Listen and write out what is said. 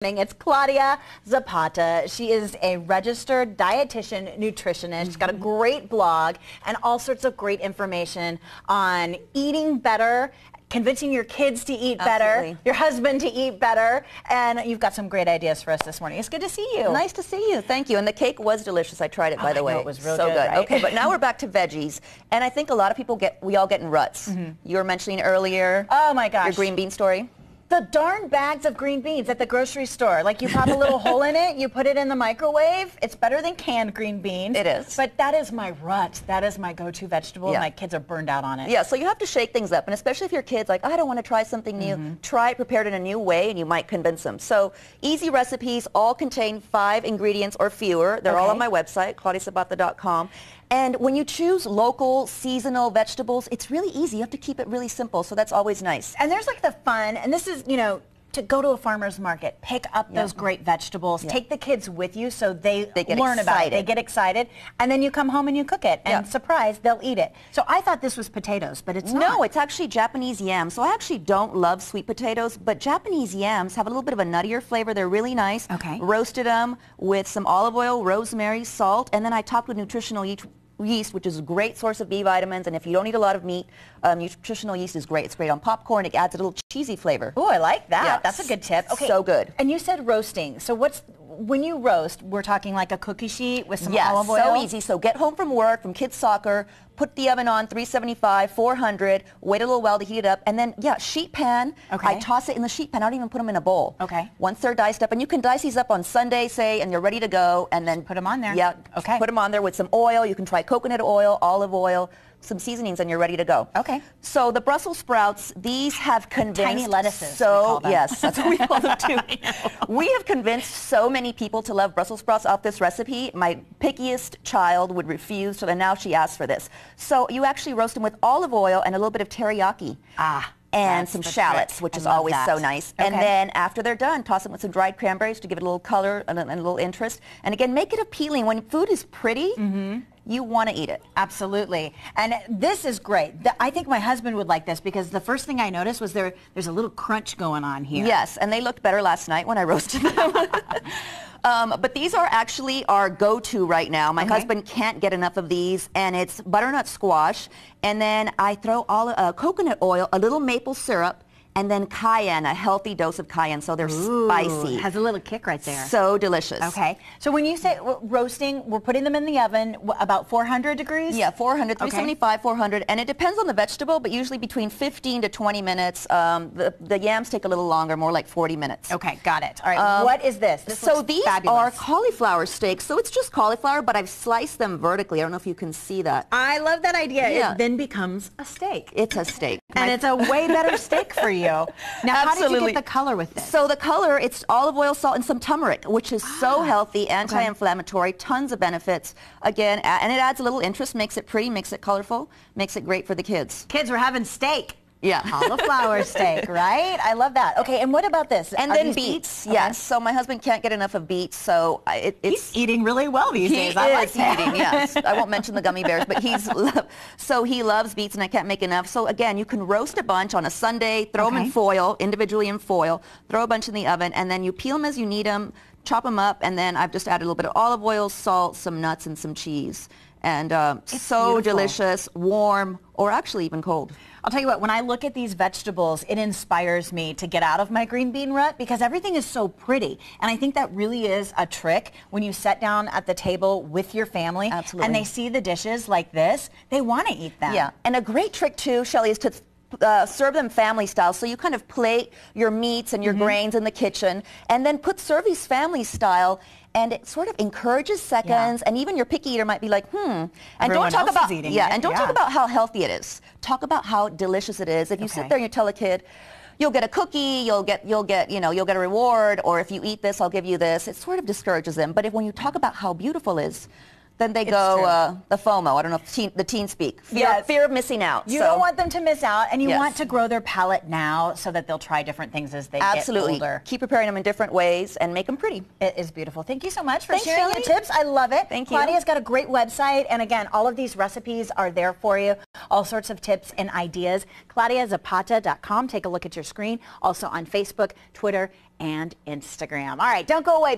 It's Claudia Zapata. She is a registered dietitian nutritionist. She's got a great blog and all sorts of great information on eating better, convincing your kids to eat better, your husband to eat better, and you've got some great ideas for us this morning. It's good to see you. Nice to see you. Thank you. And the cake was delicious. I tried it, by the way. It was real good. Right? Okay, but now we're back to veggies, and I think a lot of people we all get in ruts. You were mentioning earlier. Oh my gosh. Your green bean story. The darn bags of green beans at the grocery store. Like, you pop a little hole in it, you put it in the microwave. It's better than canned green beans. It is. But that is my rut. That is my go-to vegetable. Yeah. My kids are burned out on it. Yeah, so you have to shake things up. And especially if your kid's like, I don't want to try something new, try it prepared in a new way, and you might convince them. So easy recipes all contain 5 ingredients or fewer. They're all on my website, claudiazapata.com. And when you choose local, seasonal vegetables, it's really easy. You have to keep it really simple, so that's always nice. And there's like the fun, and this is, you know, to go to a farmer's market, pick up those great vegetables, take the kids with you so they learn about it, they get excited, and then you come home and you cook it, and surprise, they'll eat it. So I thought this was potatoes, but it's not. No, it's actually Japanese yams. So I actually don't love sweet potatoes, but Japanese yams have a little bit of a nuttier flavor. They're really nice. Okay. Roasted them with some olive oil, rosemary, salt, and then I topped with nutritional yeast, which is a great source of B vitamins, and if you don't eat a lot of meat, nutritional yeast is great. It's great on popcorn. It adds a little cheesy flavor. Oh, I like that. Yes. That's a good tip. Okay. So good. And you said roasting. So when you roast, we're talking like a cookie sheet with some olive oil? Yes, so easy. So get home from work, from kids' soccer, put the oven on 375, 400, wait a little while to heat it up, and then, sheet pan. Okay. I toss it in the sheet pan. I don't even put them in a bowl. Okay. Once they're diced up, and you can dice these up on Sunday, say, and you're ready to go, and then put them on there. Yeah. Okay. Put them on there with some oil. You can try coconut oil, olive oil, some seasonings, and you're ready to go. Okay. So the Brussels sprouts, these have convinced tiny lettuces. So yes, that's what we call them too. We have convinced so many people to love Brussels sprouts off this recipe. My pickiest child would refuse, and now she asks for this. So you actually roast them with olive oil and a little bit of teriyaki. And some shallots, which is always so nice. Okay. And then after they're done, toss them with some dried cranberries to give it a little color and a little interest. And again, make it appealing. When food is pretty, you want to eat it. Absolutely. And this is great. I think my husband would like this because the first thing I noticed was there's a little crunch going on here. Yes, and they looked better last night when I roasted them. But these are actually our go-to right now. My husband can't get enough of these, and it's butternut squash. And then I throw coconut oil, a little maple syrup, and then cayenne, a healthy dose of cayenne, so they're spicy. Has a little kick right there. So delicious. Okay. So when you say roasting, we're putting them in the oven about 400 degrees? Yeah, 400, 375, 400, and it depends on the vegetable, but usually between 15 to 20 minutes. The yams take a little longer, more like 40 minutes. Okay, got it. All right, what is this? So these are cauliflower steaks. So it's just cauliflower, but I've sliced them vertically. I don't know if you can see that. I love that idea. Yeah. It then becomes a steak. It's a steak. And it's a way better steak for you. Now, how did you get the color with this? So the color, it's olive oil, salt, and some turmeric, which is so healthy, anti-inflammatory, tons of benefits. Again, and it adds a little interest, makes it pretty, makes it colorful, makes it great for the kids. Kids, we're having steak. Yeah. Cauliflower steak, right? I love that. Okay, and what about this? And then beets, yes. So my husband can't get enough of beets, so he's eating really well these days. I like that. Eating, yes. I won't mention the gummy bears, but so he loves beets, and I can't make enough. So again, you can roast a bunch on a Sunday, throw them in foil, individually in foil, throw a bunch in the oven, and then you peel them as you need them, chop them up, and then I've just added a little bit of olive oil, salt, some nuts, and some cheese. And it's so delicious, warm, or actually even cold. I'll tell you what, when I look at these vegetables, it inspires me to get out of my green bean rut because everything is so pretty. And I think that really is a trick when you sit down at the table with your family and they see the dishes like this, they want to eat them. Yeah, and a great trick too, Shelley, is to serve them family style. So you kind of plate your meats and your grains in the kitchen and then serve these family style, and it sort of encourages seconds, and even your picky eater might be like, And Everyone don't talk about talk about how healthy it is. Talk about how delicious it is. If you sit there and you tell a kid, you'll get a cookie, you'll get a reward, or if you eat this, I'll give you this, it sort of discourages them. But when you talk about how beautiful it is, Then they It's go the FOMO. I don't know if the teen speak. Fear of missing out. You don't want them to miss out, and you Yes. want to grow their palate now so that they'll try different things as they get older. Keep preparing them in different ways and make them pretty. It is beautiful. Thank you so much for Thanks, sharing your Shelley. tips. I love it. Thank you. Claudia's got a great website, and again, all of these recipes are there for you. All sorts of tips and ideas. ClaudiaZapata.com. Take a look at your screen. Also on Facebook, Twitter, and Instagram. All right, don't go away.